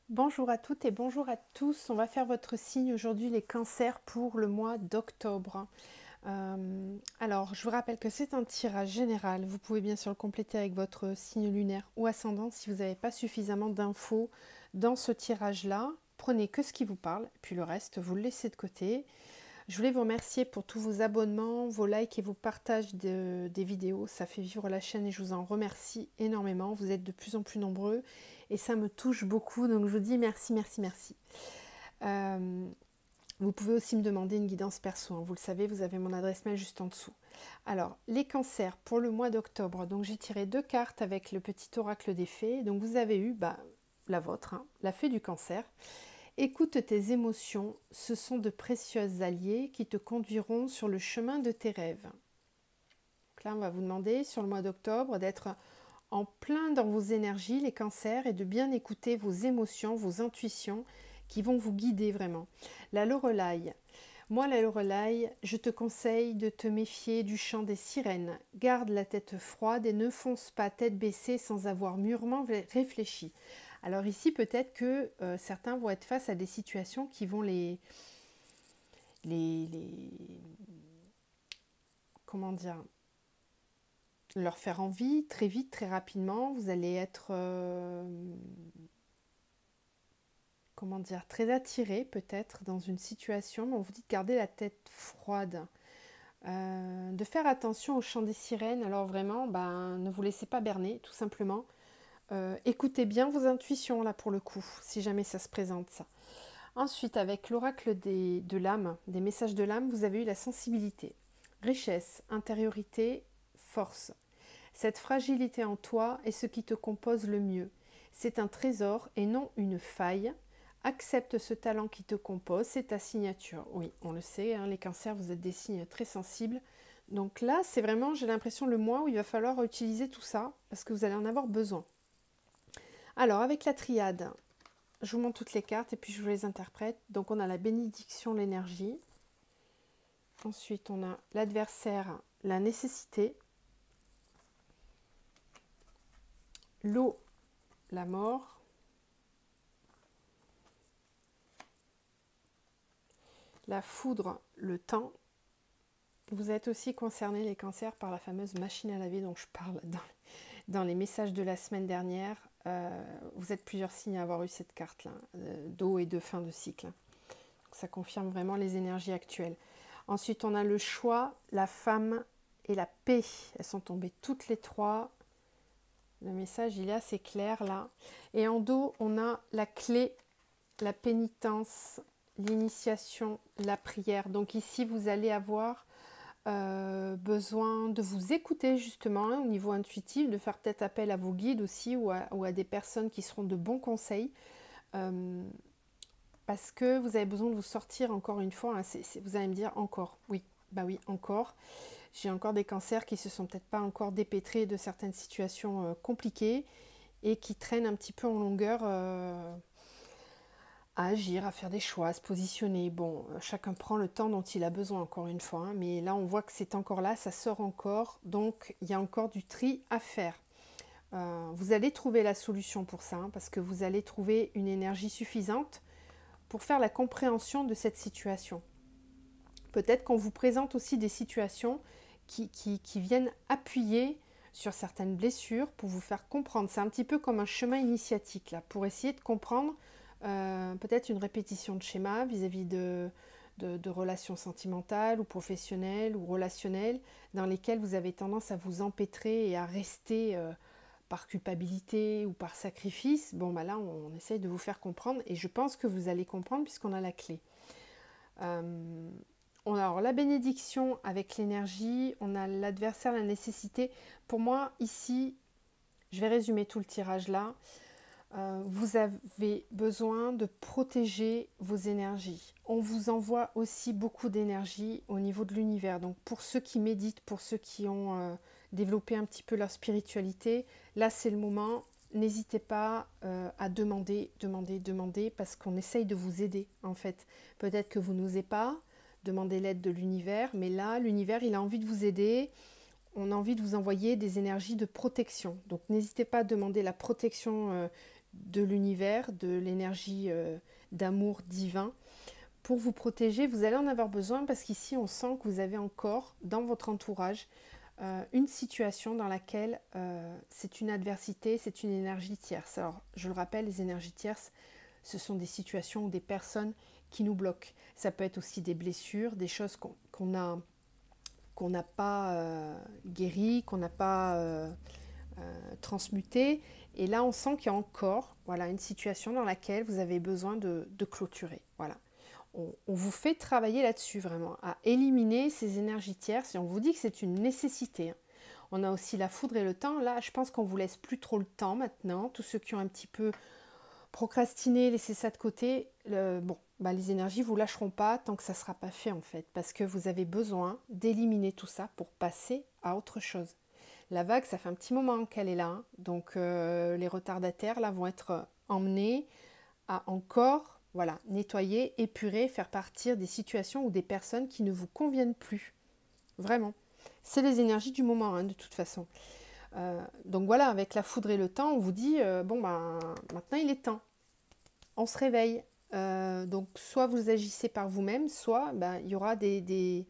Bonjour à toutes et bonjour à tous. On va faire votre signe aujourd'hui, les cancers, pour le mois d'octobre. Alors, je vous rappelle que c'est un tirage général. Vous pouvez bien sûr le compléter avec votre signe lunaire ou ascendant si vous n'avez pas suffisamment d'infos dans ce tirage-là. Prenez que ce qui vous parle, puis le reste, vous le laissez de côté. Je voulais vous remercier pour tous vos abonnements, vos likes et vos partages des vidéos. Ça fait vivre la chaîne et je vous en remercie énormément. Vous êtes de plus en plus nombreux et ça me touche beaucoup. Donc je vous dis merci, merci, merci. Euh, Vous pouvez aussi me demander une guidance perso. Hein. Vous le savez, vous avez mon adresse mail juste en dessous. Alors, les cancers pour le mois d'octobre. Donc j'ai tiré 2 cartes avec le petit oracle des fées. Donc vous avez eu la vôtre, hein, la fée du cancer. Écoute tes émotions, ce sont de précieux alliés qui te conduiront sur le chemin de tes rêves. Donc là, on va vous demander sur le mois d'octobre d'être en plein dans vos énergies, les cancers, et de bien écouter vos émotions, vos intuitions qui vont vous guider vraiment. La Lorelai. Moi, la Lorelai, je te conseille de te méfier du chant des sirènes. Garde la tête froide et ne fonce pas tête baissée sans avoir mûrement réfléchi. Alors ici, peut-être que certains vont être face à des situations qui vont les comment dire, leur faire envie très vite, très rapidement. Vous allez être, comment dire, très attiré peut-être dans une situation, mais on vous dit de garder la tête froide. De faire attention au chant des sirènes. Alors vraiment, ne vous laissez pas berner, tout simplement. Écoutez bien vos intuitions là pour le coup, si jamais ça se présente ça. Ensuite, avec l'oracle de l'âme, des messages de l'âme, vous avez eu la sensibilité, richesse, intériorité, force. Cette fragilité en toi est ce qui te compose le mieux. C'est un trésor et non une faille. Accepte ce talent qui te compose, c'est ta signature. Oui, on le sait, hein, les cancers, vous êtes des signes très sensibles. Donc là, c'est vraiment, j'ai l'impression, le mois où il va falloir utiliser tout ça parce que vous allez en avoir besoin. Alors, avec la triade, je vous montre toutes les cartes et puis je vous les interprète. Donc, on a la bénédiction, l'énergie. Ensuite, on a l'adversaire, la nécessité. L'eau, la mort. La foudre, le temps. Vous êtes aussi concernés, les cancers, par la fameuse machine à laver dont je parle dans les messages de la semaine dernière. Vous êtes plusieurs signes à avoir eu cette carte-là, d'eau et de fin de cycle. Donc ça confirme vraiment les énergies actuelles. Ensuite, on a le choix, la femme et la paix. Elles sont tombées toutes les trois. Le message, il est assez clair là. Et en dos, on a la clé, la pénitence, l'initiation, la prière. Donc ici, vous allez avoir besoin de vous écouter justement hein, au niveau intuitif, de faire peut-être appel à vos guides aussi ou à des personnes qui seront de bons conseils. Parce que vous avez besoin de vous sortir encore une fois. Hein, vous allez me dire encore. Oui, bah oui, encore. J'ai encore des cancers qui se sont peut-être pas encore dépêtrés de certaines situations compliquées et qui traînent un petit peu en longueur à agir, à faire des choix, à se positionner. Bon, chacun prend le temps dont il a besoin, encore une fois. Hein, mais là, on voit que c'est encore là, ça sort encore. Donc, il y a encore du tri à faire. Vous allez trouver la solution pour ça, hein, parce que vous allez trouver une énergie suffisante pour faire la compréhension de cette situation. Peut-être qu'on vous présente aussi des situations qui viennent appuyer sur certaines blessures pour vous faire comprendre. C'est un petit peu comme un chemin initiatique, là, pour essayer de comprendre peut-être une répétition de schéma vis-à-vis de relations sentimentales ou professionnelles ou relationnelles dans lesquelles vous avez tendance à vous empêtrer et à rester par culpabilité ou par sacrifice. Bon, là, on essaye de vous faire comprendre et je pense que vous allez comprendre puisqu'on a la clé. On a alors la bénédiction avec l'énergie, on a l'adversaire, la nécessité. Pour moi, ici, je vais résumer tout le tirage là. Vous avez besoin de protéger vos énergies. On vous envoie aussi beaucoup d'énergie au niveau de l'univers. Donc pour ceux qui méditent, pour ceux qui ont développé un petit peu leur spiritualité, là c'est le moment. N'hésitez pas à demander, parce qu'on essaye de vous aider en fait. Peut-être que vous n'osez pas demander l'aide de l'univers, mais là l'univers il a envie de vous aider. On a envie de vous envoyer des énergies de protection. Donc n'hésitez pas à demander la protection de l'univers, de l'énergie d'amour divin. Pour vous protéger, vous allez en avoir besoin parce qu'ici, on sent que vous avez encore dans votre entourage une situation dans laquelle c'est une adversité, c'est une énergie tierce. Alors, je le rappelle, les énergies tierces, ce sont des situations ou des personnes qui nous bloquent. Ça peut être aussi des blessures, des choses qu'on n'a pas guéries, qu'on n'a pas transmutées. Et là, on sent qu'il y a encore voilà, une situation dans laquelle vous avez besoin de clôturer. Voilà. On vous fait travailler là-dessus vraiment, à éliminer ces énergies tierces et on vous dit que c'est une nécessité. Hein. On a aussi la foudre et le temps. Là, je pense qu'on vous laisse plus trop le temps maintenant. Tous ceux qui ont un petit peu procrastiné, laissé ça de côté, les énergies ne vous lâcheront pas tant que ça ne sera pas fait en fait, parce que vous avez besoin d'éliminer tout ça pour passer à autre chose. La vague, ça fait un petit moment qu'elle est là, hein. Donc les retardataires là vont être emmenés à encore nettoyer, épurer, faire partir des situations ou des personnes qui ne vous conviennent plus. Vraiment. C'est les énergies du moment, hein, de toute façon. Donc voilà, avec la foudre et le temps, on vous dit, maintenant il est temps. On se réveille. Donc soit vous agissez par vous-même, soit il y aura des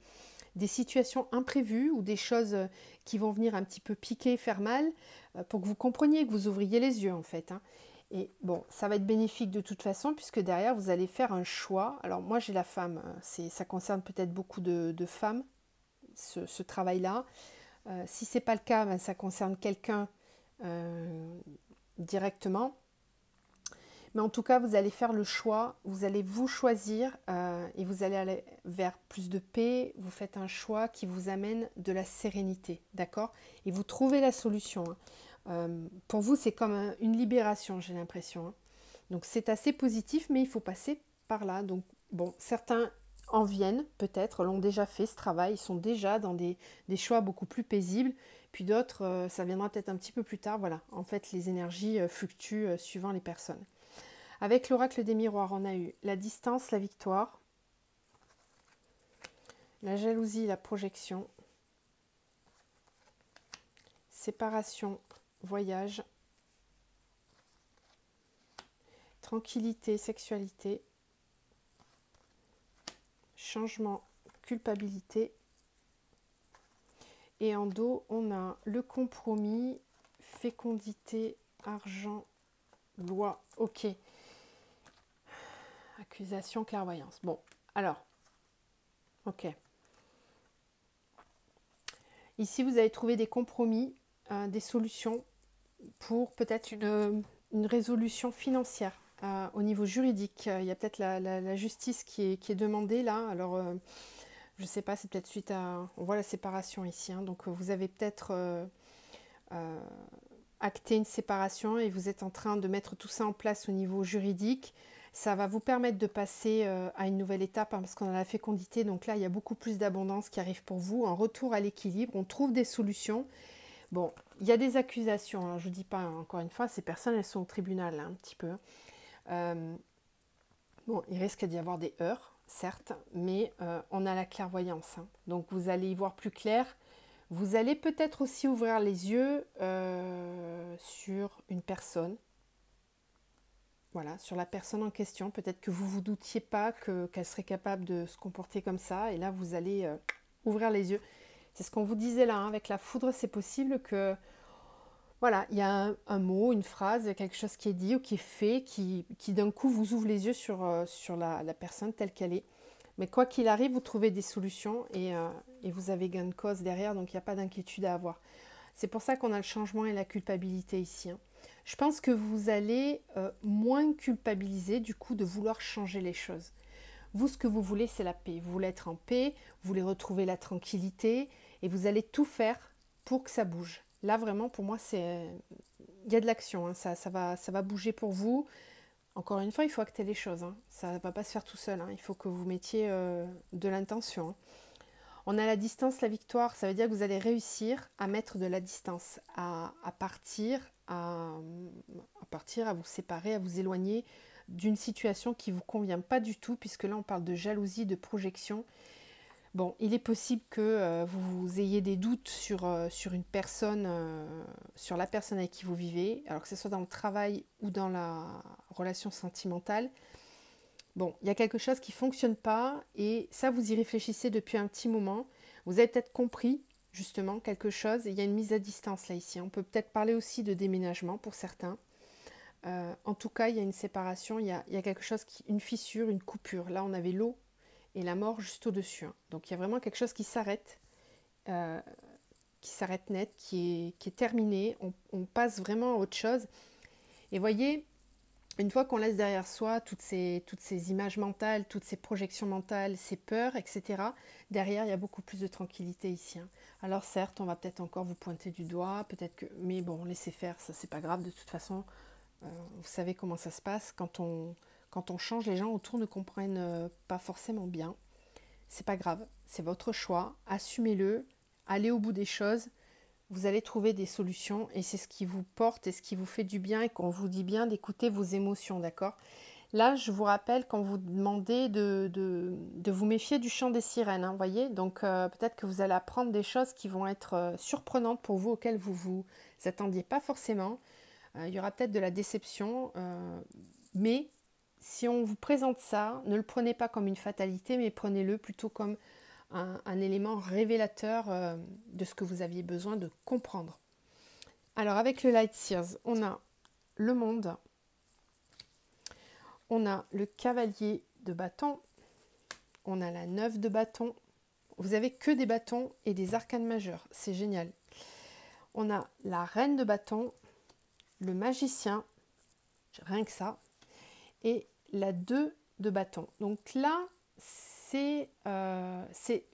situations imprévues ou des choses qui vont venir un petit peu piquer, faire mal, pour que vous compreniez, que vous ouvriez les yeux en fait. Hein. Et bon, ça va être bénéfique de toute façon, puisque derrière, vous allez faire un choix. Alors moi, j'ai la femme, ça concerne peut-être beaucoup de femmes, ce travail-là. Si ce n'est pas le cas, ça concerne quelqu'un directement. Mais en tout cas, vous allez faire le choix, vous allez vous choisir et vous allez aller vers plus de paix. Vous faites un choix qui vous amène de la sérénité, d'accord? Et vous trouvez la solution. Hein. Pour vous, c'est comme une libération, j'ai l'impression. Hein. Donc c'est assez positif, mais il faut passer par là. Donc bon, certains en viennent peut-être, l'ont déjà fait ce travail, ils sont déjà dans des choix beaucoup plus paisibles. Puis d'autres, ça viendra peut-être un petit peu plus tard. Voilà, en fait, les énergies fluctuent suivant les personnes. Avec l'oracle des miroirs, on a eu la distance, la victoire, la jalousie, la projection, séparation, voyage, tranquillité, sexualité, changement, culpabilité. Et en dos, on a le compromis, fécondité, argent, loi. Ok. Accusation, clairvoyance. Bon, alors, ok. Ici, vous allez trouver des compromis, des solutions pour peut-être une résolution financière. Au niveau juridique, il y a peut-être la justice qui est demandée là. Alors, je ne sais pas, c'est peut-être suite à... On voit la séparation ici. Hein, donc, vous avez peut-être acté une séparation et vous êtes en train de mettre tout ça en place au niveau juridique. Ça va vous permettre de passer à une nouvelle étape, hein, parce qu'on a la fécondité. Donc là, il y a beaucoup plus d'abondance qui arrive pour vous. En retour à l'équilibre, on trouve des solutions. Bon, il y a des accusations. Alors, je ne dis pas, encore une fois, ces personnes, elles sont au tribunal, hein, un petit peu. Bon, il risque d'y avoir des heurts, certes, mais on a la clairvoyance. Hein. Donc, vous allez y voir plus clair. Vous allez peut-être aussi ouvrir les yeux sur une personne. Voilà, sur la personne en question. Peut-être que vous ne vous doutiez pas qu'elle serait capable de se comporter comme ça. Et là, vous allez ouvrir les yeux. C'est ce qu'on vous disait là, hein, avec la foudre, c'est possible que, voilà, il y a un mot, une phrase, quelque chose qui est dit ou qui est fait, qui d'un coup vous ouvre les yeux sur la personne telle qu'elle est. Mais quoi qu'il arrive, vous trouvez des solutions et vous avez gain de cause derrière, donc il n'y a pas d'inquiétude à avoir. C'est pour ça qu'on a le changement et la culpabilité ici. Hein. Je pense que vous allez moins culpabiliser du coup de vouloir changer les choses. Vous, ce que vous voulez, c'est la paix. Vous voulez être en paix, vous voulez retrouver la tranquillité et vous allez tout faire pour que ça bouge. Là, vraiment, pour moi, il y a de l'action. Hein. Ça va bouger pour vous. Encore une fois, il faut acter les choses. Hein. Ça ne va pas se faire tout seul. Hein. Il faut que vous mettiez de l'intention. Hein. On a la distance, la victoire. Ça veut dire que vous allez réussir à mettre de la distance, à partir, à vous séparer, à vous éloigner d'une situation qui ne vous convient pas du tout, puisque là, on parle de jalousie, de projection. Bon, il est possible que vous ayez des doutes sur une personne, sur la personne avec qui vous vivez, alors que ce soit dans le travail ou dans la relation sentimentale. Bon, il y a quelque chose qui ne fonctionne pas et ça, vous y réfléchissez depuis un petit moment. Vous avez peut-être compris justement quelque chose. Il y a une mise à distance là ici. On peut peut-être parler aussi de déménagement pour certains. En tout cas, il y a une séparation, il y a quelque chose, une fissure, une coupure. Là, on avait l'eau et la mort juste au-dessus, hein. Donc, il y a vraiment quelque chose euh, qui s'arrête net, qui est terminé. On passe vraiment à autre chose. Et voyez, une fois qu'on laisse derrière soi toutes ces images mentales, toutes ces projections mentales, ces peurs, etc., derrière, il y a beaucoup plus de tranquillité ici, hein. Alors certes, on va peut-être encore vous pointer du doigt, peut-être que... Mais bon, laissez faire, ça c'est pas grave de toute façon. Vous savez comment ça se passe. Quand on change, les gens autour ne comprennent pas forcément bien. C'est pas grave, c'est votre choix. Assumez-le, allez au bout des choses. Vous allez trouver des solutions et c'est ce qui vous porte et ce qui vous fait du bien et qu'on vous dit bien d'écouter vos émotions, d'accord? Là, je vous rappelle quand vous demandez de vous méfier du chant des sirènes, hein, voyez? Donc peut-être que vous allez apprendre des choses qui vont être surprenantes pour vous, auxquelles vous vous attendiez pas forcément. Il y aura peut-être de la déception, mais si on vous présente ça, ne le prenez pas comme une fatalité, mais prenez-le plutôt comme un élément révélateur de ce que vous aviez besoin de comprendre. Alors avec le Light Seers, on a le monde, on a le cavalier de bâton, on a la 9 de bâton. Vous avez que des bâtons et des arcanes majeurs, c'est génial. On a la reine de bâton, le magicien, rien que ça, et la 2 de bâton. Donc là,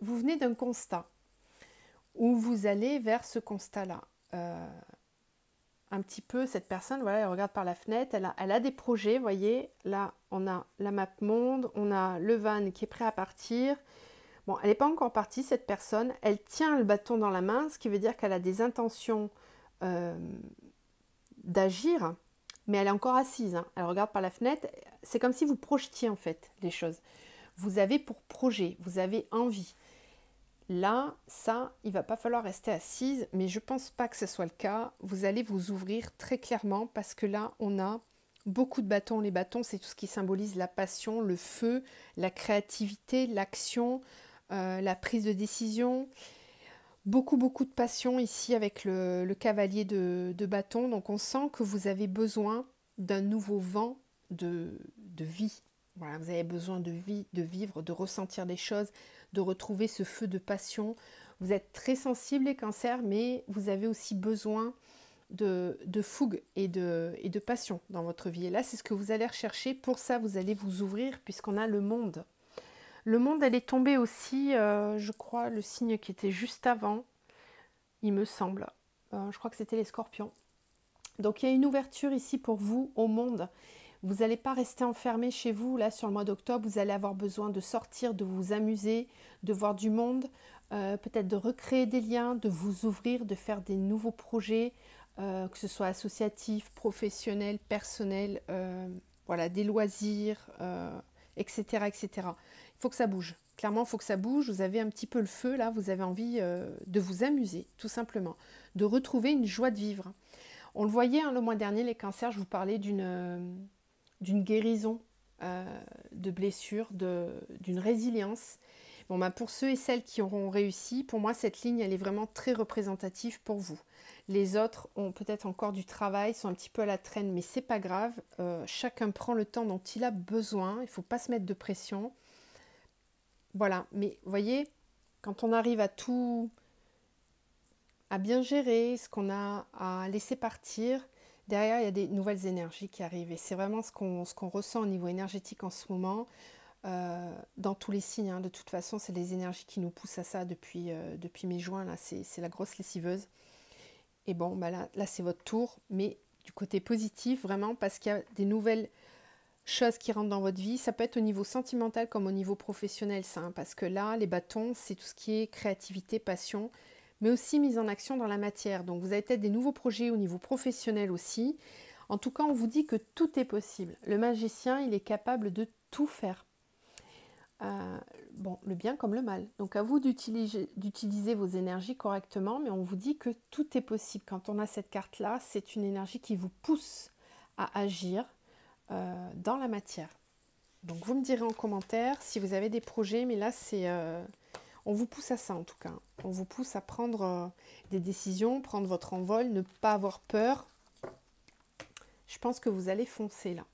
vous venez d'un constat où vous allez vers ce constat-là. Un petit peu, cette personne, voilà, elle regarde par la fenêtre, elle a des projets, vous voyez. Là, on a la map monde, on a le van qui est prêt à partir. Bon, elle n'est pas encore partie, cette personne. Elle tient le bâton dans la main, ce qui veut dire qu'elle a des intentions d'agir, mais elle est encore assise, hein. Elle regarde par la fenêtre. C'est comme si vous projetiez en fait les choses. Vous avez pour projet, vous avez envie. Là, ça, il va pas falloir rester assise, mais je pense pas que ce soit le cas. Vous allez vous ouvrir très clairement parce que là, on a beaucoup de bâtons. Les bâtons, c'est tout ce qui symbolise la passion, le feu, la créativité, l'action, la prise de décision. Beaucoup, beaucoup de passion ici avec le cavalier de bâton. Donc, on sent que vous avez besoin d'un nouveau vent de vie. Voilà, vous avez besoin de vie, de vivre, de ressentir des choses, de retrouver ce feu de passion. Vous êtes très sensible les cancers, mais vous avez aussi besoin de fougue et de passion dans votre vie. Et là, c'est ce que vous allez rechercher. Pour ça, vous allez vous ouvrir puisqu'on a le monde. Le monde, elle est tombée aussi, je crois, le signe qui était juste avant, il me semble. Je crois que c'était les scorpions. Donc, il y a une ouverture ici pour vous au monde. Vous n'allez pas rester enfermé chez vous, là, sur le mois d'octobre. Vous allez avoir besoin de sortir, de vous amuser, de voir du monde, peut-être de recréer des liens, de vous ouvrir, de faire des nouveaux projets, que ce soit associatifs, professionnels, personnels, voilà, des loisirs, etc., etc. Il faut que ça bouge. Clairement, il faut que ça bouge. Vous avez un petit peu le feu, là. Vous avez envie de vous amuser, tout simplement. De retrouver une joie de vivre. On le voyait hein, le mois dernier, les cancers, je vous parlais d'une guérison de blessures, d'une résilience. Bon, bah, pour ceux et celles qui auront réussi, pour moi, cette ligne, elle est vraiment très représentative pour vous. Les autres ont peut-être encore du travail, sont un petit peu à la traîne, mais c'est pas grave. Chacun prend le temps dont il a besoin. Il ne faut pas se mettre de pression. Voilà, mais vous voyez, quand on arrive à bien gérer ce qu'on a à laisser partir, derrière, il y a des nouvelles énergies qui arrivent. Et c'est vraiment ce qu'on ressent au niveau énergétique en ce moment, dans tous les signes. Hein. De toute façon, c'est les énergies qui nous poussent à ça depuis mai-juin. Là, c'est la grosse lessiveuse. Et bon, bah là c'est votre tour. Mais du côté positif, vraiment, parce qu'il y a des nouvelles choses qui rentrent dans votre vie. Ça peut être au niveau sentimental comme au niveau professionnel, ça, hein, parce que là, les bâtons, c'est tout ce qui est créativité, passion, mais aussi mise en action dans la matière. Donc vous avez peut-être des nouveaux projets au niveau professionnel aussi. En tout cas, on vous dit que tout est possible. Le magicien, il est capable de tout faire. bon, le bien comme le mal. Donc à vous d'utiliser vos énergies correctement, mais on vous dit que tout est possible. Quand on a cette carte-là, c'est une énergie qui vous pousse à agir dans la matière. Donc vous me direz en commentaire si vous avez des projets, mais là c'est... on vous pousse à ça en tout cas. On vous pousse à prendre des décisions, prendre votre envol, ne pas avoir peur. Je pense que vous allez foncer là.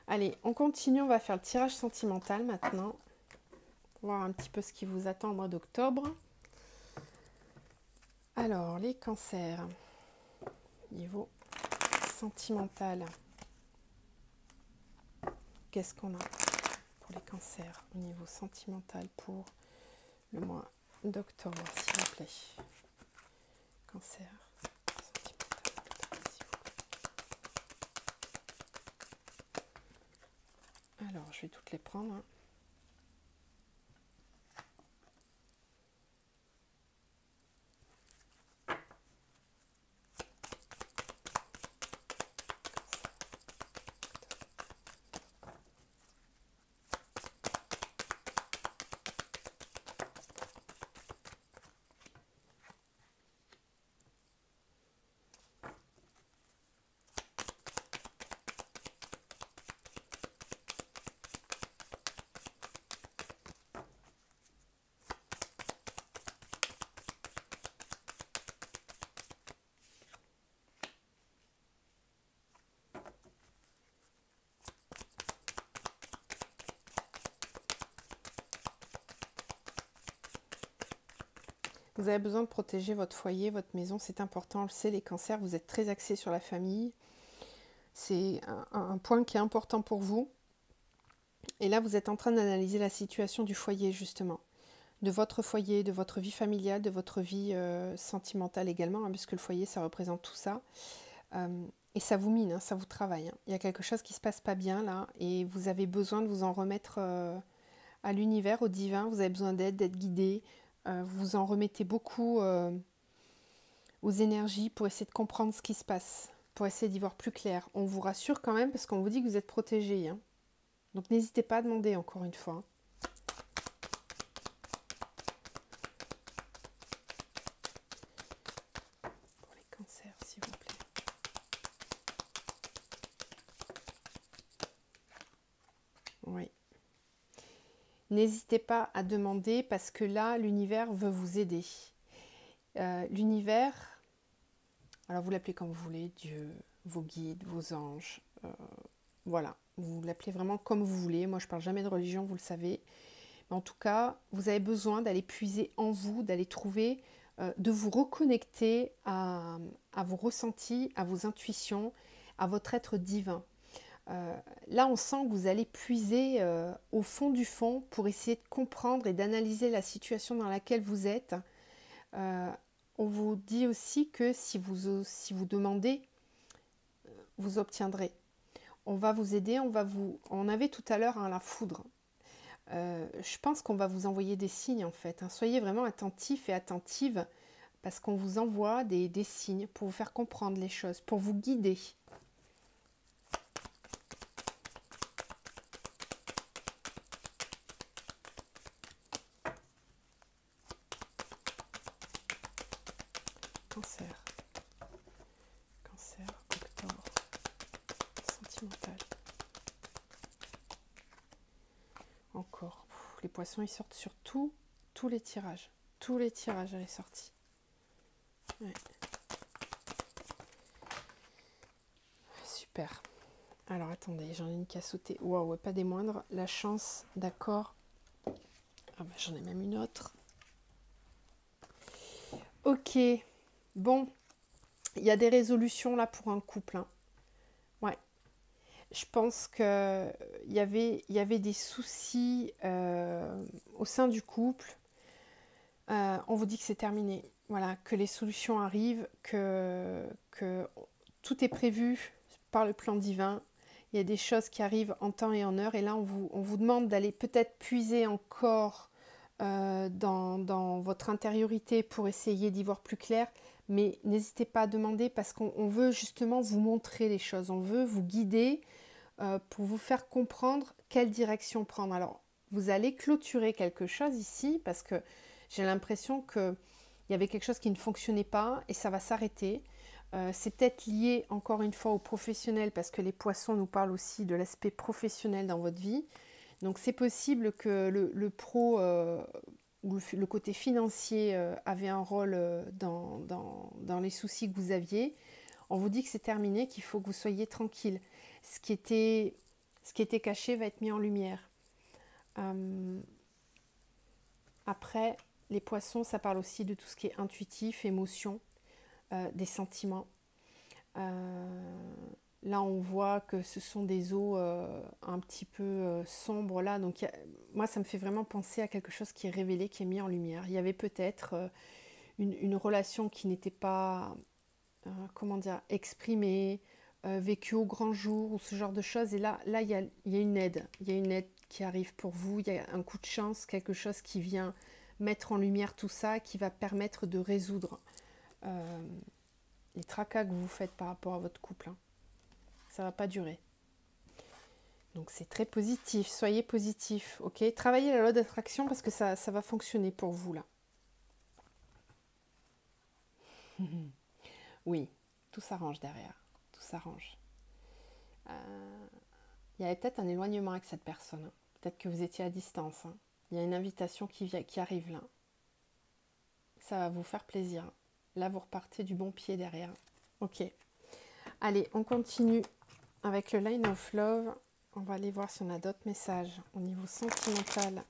Allez, on continue, on va faire le tirage sentimental maintenant. Voir un petit peu ce qui vous attend au mois d'octobre. Alors, les cancers. Niveau sentimental. Qu'est-ce qu'on a pour les cancers au niveau sentimental pour le mois d'octobre, s'il vous plaît. Cancer. Alors, je vais toutes les prendre. Vous avez besoin de protéger votre foyer, votre maison, c'est important, on le sait, les cancers, vous êtes très axés sur la famille. C'est un point qui est important pour vous. Et là, vous êtes en train d'analyser la situation du foyer, justement. De votre foyer, de votre vie familiale, de votre vie sentimentale également, hein, puisque le foyer, ça représente tout ça. Et ça vous mine, hein, ça vous travaille. Hein. Il y a quelque chose qui ne se passe pas bien, là, et vous avez besoin de vous en remettre à l'univers, au divin. Vous avez besoin d'aide, d'être guidé. Vous en remettez beaucoup aux énergies pour essayer de comprendre ce qui se passe, pour essayer d'y voir plus clair. On vous rassure quand même parce qu'on vous dit que vous êtes protégé. Hein. Donc n'hésitez pas à demander encore une fois. Pour les cancers, s'il vous plaît. Oui. N'hésitez pas à demander parce que là, l'univers veut vous aider. L'univers, alors vous l'appelez comme vous voulez, Dieu, vos guides, vos anges, voilà, vous l'appelez vraiment comme vous voulez. Moi, je ne parle jamais de religion, vous le savez. Mais en tout cas, vous avez besoin d'aller puiser en vous, d'aller trouver, de vous reconnecter à vos ressentis, à vos intuitions, à votre être divin. Là, on sent que vous allez puiser au fond du fond pour essayer de comprendre et d'analyser la situation dans laquelle vous êtes. On vous dit aussi que si vous demandez, vous obtiendrez. On va vous aider, on avait tout à l'heure la foudre. Je pense qu'on va vous envoyer des signes en fait. Hein. Soyez vraiment attentifs et attentives parce qu'on vous envoie des signes pour vous faire comprendre les choses, pour vous guider. Cancer. Cancer, octobre. Sentimental. Encore. Les poissons, ils sortent sur tous les tirages. Tous les tirages, elle est sortie. Ouais. Super. Alors, attendez, j'en ai une qui a sauté. Waouh, pas des moindres. La chance, d'accord. Ah bah, j'en ai même une autre. Ok. Bon. Il y a des résolutions là pour un couple. Hein. Ouais. Je pense qu'il y avait des soucis au sein du couple. On vous dit que c'est terminé. Voilà, que les solutions arrivent, que tout est prévu par le plan divin. Il y a des choses qui arrivent en temps et en heure. Et là, on vous demande d'aller peut-être puiser encore dans votre intériorité pour essayer d'y voir plus clair. Mais n'hésitez pas à demander parce qu'on veut justement vous montrer les choses. On veut vous guider pour vous faire comprendre quelle direction prendre. Alors, vous allez clôturer quelque chose ici parce que j'ai l'impression qu'il y avait quelque chose qui ne fonctionnait pas et ça va s'arrêter. C'est peut-être lié encore une fois au professionnel parce que les poissons nous parlent aussi de l'aspect professionnel dans votre vie. Donc c'est possible que le pro ou le côté financier avait un rôle dans les soucis que vous aviez. On vous dit que c'est terminé, qu'il faut que vous soyez tranquille. Ce qui était caché va être mis en lumière. Après, les poissons, ça parle aussi de tout ce qui est intuitif, émotion, des sentiments. Là, on voit que ce sont des eaux un petit peu sombres là. Donc, moi, ça me fait vraiment penser à quelque chose qui est révélé, qui est mis en lumière. Il y avait peut-être une relation qui n'était pas, comment dire, exprimée, vécue au grand jour ou ce genre de choses. Et là, il y a une aide. Il y a une aide qui arrive pour vous. Il y a un coup de chance, quelque chose qui vient mettre en lumière tout ça, qui va permettre de résoudre les tracas que vous faites par rapport à votre couple. Ça va pas durer. Donc c'est très positif, soyez positif, ok? Travaillez la loi d'attraction parce que ça va fonctionner pour vous là. Oui, tout s'arrange derrière, tout s'arrange. Il y avait peut-être un éloignement avec cette personne, hein. Peut-être que vous étiez à distance, hein. Il y a une invitation qui arrive là. Ça va vous faire plaisir. Là, vous repartez du bon pied derrière. Ok. Allez, on continue avec le Line of Love. On va aller voir si on a d'autres messages au niveau sentimental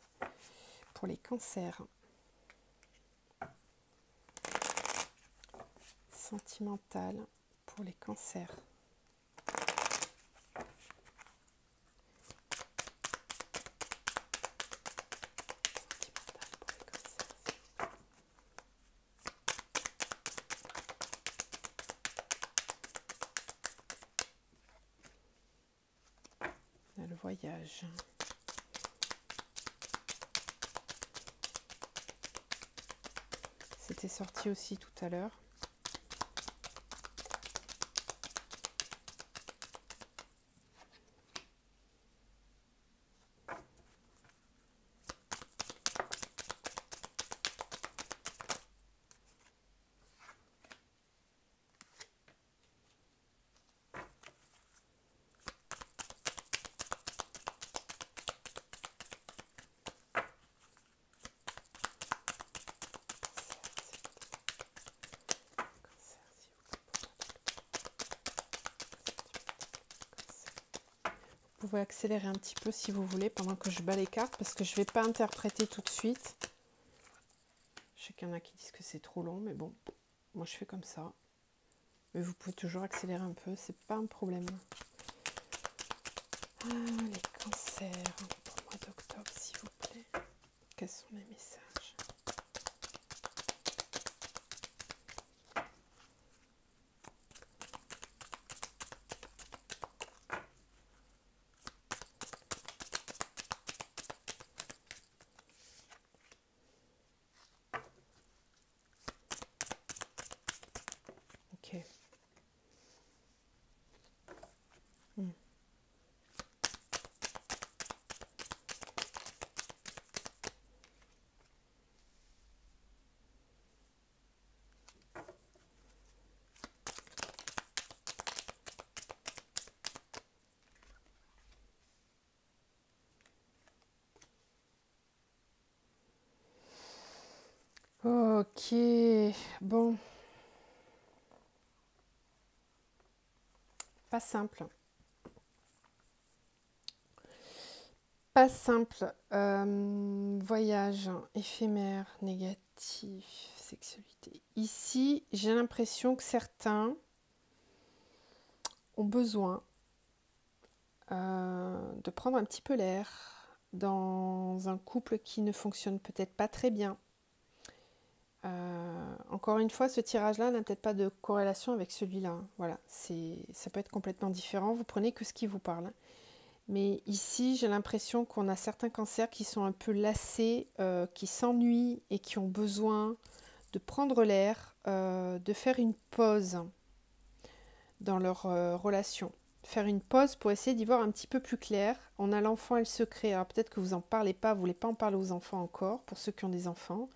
pour les cancers. Sentimental pour les cancers. Le voyage. C'était sorti aussi tout à l'heure. Vous pouvez accélérer un petit peu si vous voulez pendant que je bats les cartes parce que je ne vais pas interpréter tout de suite. Je sais qu'il y en a qui disent que c'est trop long, mais bon, moi je fais comme ça. Mais vous pouvez toujours accélérer un peu, c'est pas un problème. Ah, les cancers pour le mois d'octobre, s'il vous plaît. Quels sont les messages? Ok. Ok, bon. Pas simple. Pas simple. Voyage éphémère, négatif, sexualité. Ici, j'ai l'impression que certains ont besoin de prendre un petit peu l'air dans un couple qui ne fonctionne peut-être pas très bien. Encore une fois, ce tirage-là n'a peut-être pas de corrélation avec celui-là. Voilà, ça peut être complètement différent. Vous prenez que ce qui vous parle. Mais ici, j'ai l'impression qu'on a certains cancers qui sont un peu lassés, qui s'ennuient et qui ont besoin de prendre l'air, de faire une pause dans leur relation. faire une pause pour essayer d'y voir un petit peu plus clair. On a l'enfant et le secret. Alors peut-être que vous n'en parlez pas, vous ne voulez pas en parler aux enfants encore, pour ceux qui ont des enfants.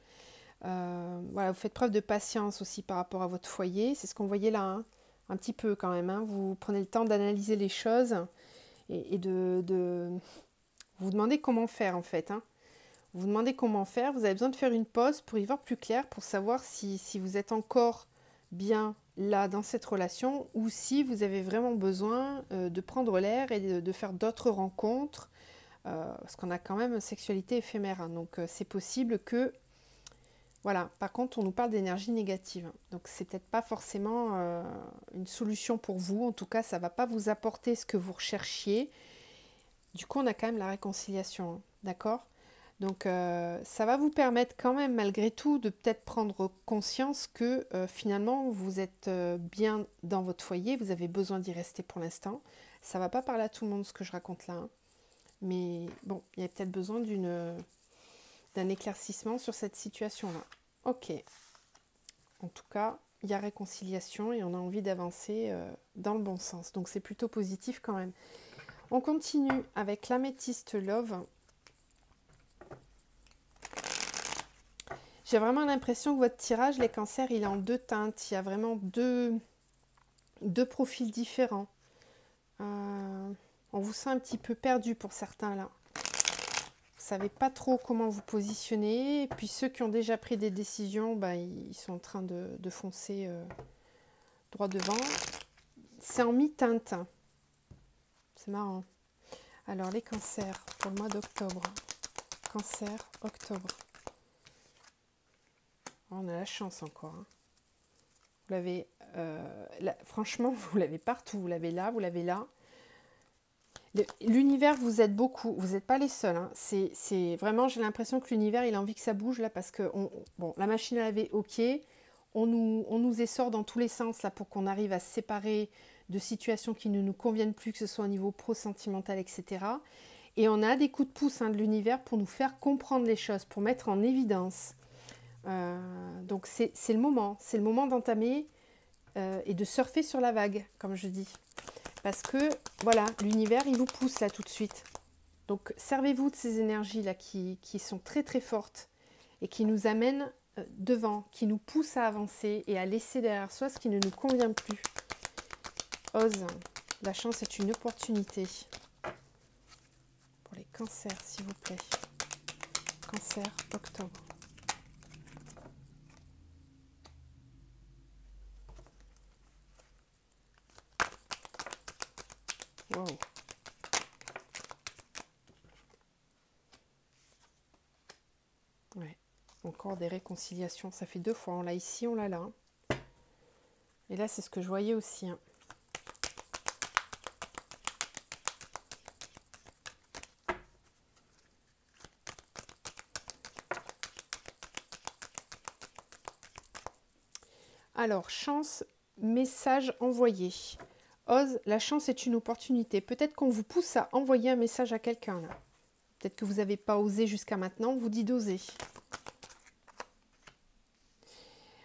Voilà, vous faites preuve de patience aussi par rapport à votre foyer. C'est ce qu'on voyait là, hein, un petit peu quand même. Hein. Vous prenez le temps d'analyser les choses et de vous demandez comment faire en fait. Hein. Vous vous demandez comment faire. Vous avez besoin de faire une pause pour y voir plus clair, pour savoir si vous êtes encore bien là dans cette relation ou si vous avez vraiment besoin de prendre l'air et de faire d'autres rencontres. Parce qu'on a quand même une sexualité éphémère. Hein. Donc c'est possible que... Voilà, par contre, on nous parle d'énergie négative. Donc, c'est peut-être pas forcément une solution pour vous. En tout cas, ça ne va pas vous apporter ce que vous recherchiez. Du coup, on a quand même la réconciliation. Hein, d'accord? Donc, ça va vous permettre quand même, malgré tout, de peut-être prendre conscience que finalement, vous êtes bien dans votre foyer. Vous avez besoin d'y rester pour l'instant. Ça ne va pas parler à tout le monde, ce que je raconte là. Hein. Mais bon, il y a peut-être besoin d'un éclaircissement sur cette situation-là. Ok. En tout cas, il y a réconciliation et on a envie d'avancer dans le bon sens. Donc c'est plutôt positif quand même. On continue avec l'améthyste love. J'ai vraiment l'impression que votre tirage, les cancers, il est en deux teintes. Il y a vraiment deux profils différents. On vous sent un petit peu perdu pour certains là. Vous ne savez pas trop comment vous positionner. Et puis ceux qui ont déjà pris des décisions, bah, ils sont en train de foncer droit devant. C'est en mi-teinte. C'est marrant. Alors les cancers pour le mois d'octobre. Cancer, octobre. Oh, on a la chance encore. Hein. Vous l'avez, franchement, vous l'avez partout. Vous l'avez là, vous l'avez là. L'univers vous aide beaucoup, vous n'êtes pas les seuls. Hein. C'est vraiment, j'ai l'impression que l'univers, il a envie que ça bouge là parce que bon, la machine à laver, ok, on nous essore dans tous les sens là pour qu'on arrive à se séparer de situations qui ne nous conviennent plus, que ce soit au niveau pro-sentimental, etc. Et on a des coups de pouce hein, de l'univers pour nous faire comprendre les choses, pour mettre en évidence. Donc c'est le moment d'entamer et de surfer sur la vague, comme je dis. Parce que, voilà, l'univers, il vous pousse là tout de suite. Donc, servez-vous de ces énergies-là qui sont très très fortes et qui nous amènent devant, qui nous poussent à avancer et à laisser derrière soi ce qui ne nous convient plus. Ose, la chance est une opportunité. Pour les cancers, s'il vous plaît. Cancer, octobre. Wow. Ouais. Encore des réconciliations. Ça fait 2 fois. On l'a ici, on l'a là. Et là, c'est ce que je voyais aussi. Hein. Alors, chance, message envoyé. Ose, la chance est une opportunité. Peut-être qu'on vous pousse à envoyer un message à quelqu'un là. Peut-être que vous n'avez pas osé jusqu'à maintenant, on vous dit d'oser.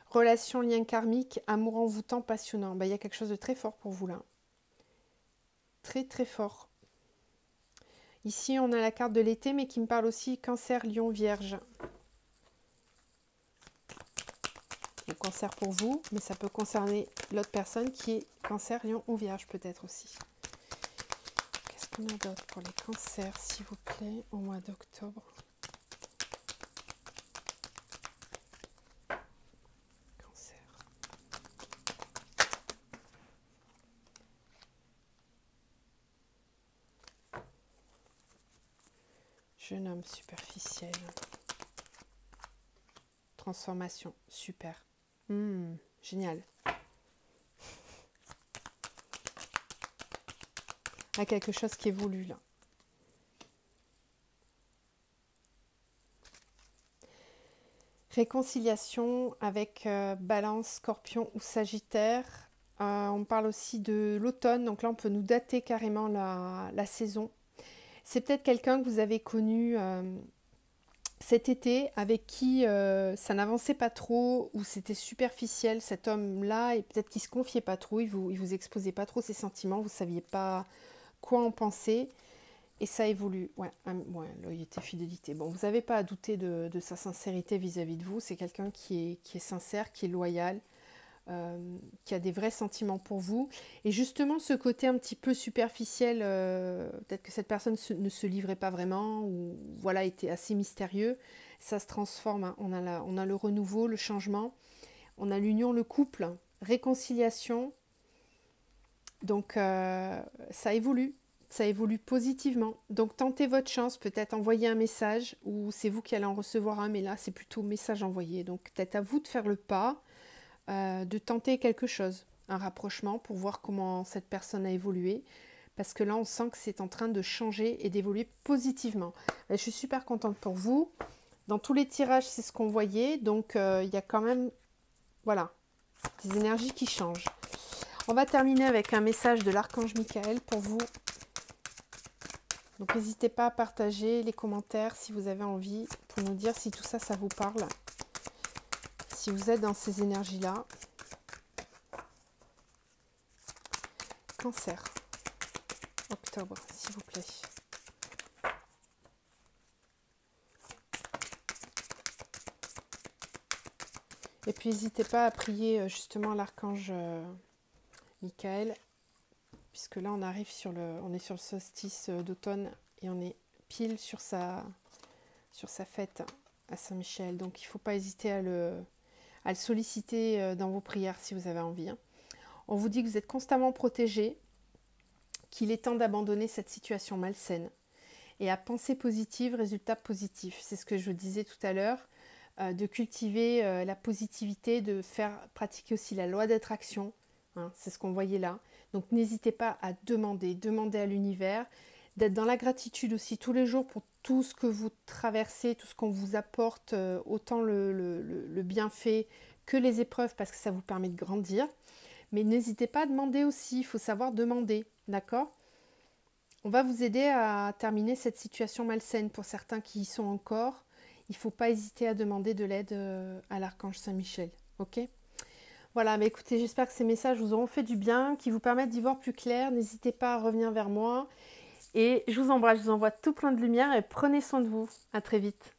Relation, lien karmique, amour envoûtant, passionnant. Ben, il y a quelque chose de très fort pour vous là. Très très fort. Ici, on a la carte de l'été, mais qui me parle aussi cancer, lion, vierge. Le cancer pour vous, mais ça peut concerner l'autre personne qui est cancer, lion ou vierge peut-être aussi. Qu'est-ce qu'on a d'autre pour les cancers, s'il vous plaît, au mois d'octobre? Cancer. Jeune homme superficiel. Transformation, super. Génial. Il y a quelque chose qui évolue là. Réconciliation avec Balance, Scorpion ou Sagittaire. On parle aussi de l'automne, donc là on peut nous dater carrément la saison. C'est peut-être quelqu'un que vous avez connu cet été avec qui ça n'avançait pas trop ou c'était superficiel, cet homme-là, et peut-être qu'il se confiait pas trop, il vous exposait pas trop ses sentiments, vous saviez pas quoi en penser. Et ça évolue. Ouais, ouais, loyauté, fidélité. Bon, vous n'avez pas à douter de sa sincérité vis-à-vis de vous. C'est quelqu'un qui est sincère, qui est loyal, qui a des vrais sentiments pour vous. Et justement, ce côté un petit peu superficiel, peut-être que cette personne ne se livrait pas vraiment, ou voilà, était assez mystérieux, ça se transforme. Hein. On a le renouveau, le changement, on a l'union, le couple, réconciliation. Donc, ça évolue. Ça évolue positivement. Donc tentez votre chance, peut-être envoyer un message ou c'est vous qui allez en recevoir un, mais là c'est plutôt message envoyé. Donc peut-être à vous de faire le pas, de tenter quelque chose, un rapprochement pour voir comment cette personne a évolué. Parce que là on sent que c'est en train de changer et d'évoluer positivement. Et je suis super contente pour vous. Dans tous les tirages c'est ce qu'on voyait. Donc il y a quand même, voilà, des énergies qui changent. On va terminer avec un message de l'archange Michael pour vous. Donc n'hésitez pas à partager les commentaires si vous avez envie pour nous dire si tout ça, ça vous parle. Si vous êtes dans ces énergies-là. Cancer. Octobre, s'il vous plaît. Et puis n'hésitez pas à prier justement l'archange Michael. Puisque là on arrive on est sur le solstice d'automne et on est pile sur sa fête à Saint-Michel. Donc il ne faut pas hésiter à le solliciter dans vos prières si vous avez envie. Hein. On vous dit que vous êtes constamment protégé, qu'il est temps d'abandonner cette situation malsaine et à penser positive, résultat positif. C'est ce que je vous disais tout à l'heure, de cultiver la positivité, de faire pratiquer aussi la loi d'attraction. Hein, c'est ce qu'on voyait là. Donc n'hésitez pas à demander à l'univers, d'être dans la gratitude aussi tous les jours pour tout ce que vous traversez, tout ce qu'on vous apporte, autant le bienfait que les épreuves, parce que ça vous permet de grandir. Mais n'hésitez pas à demander aussi, il faut savoir demander, d'accord ? On va vous aider à terminer cette situation malsaine pour certains qui y sont encore. Il ne faut pas hésiter à demander de l'aide à l'archange Saint-Michel, ok ? Voilà, mais écoutez, j'espère que ces messages vous auront fait du bien, qui vous permettent d'y voir plus clair. N'hésitez pas à revenir vers moi. Et je vous embrasse, je vous envoie tout plein de lumière et prenez soin de vous. À très vite.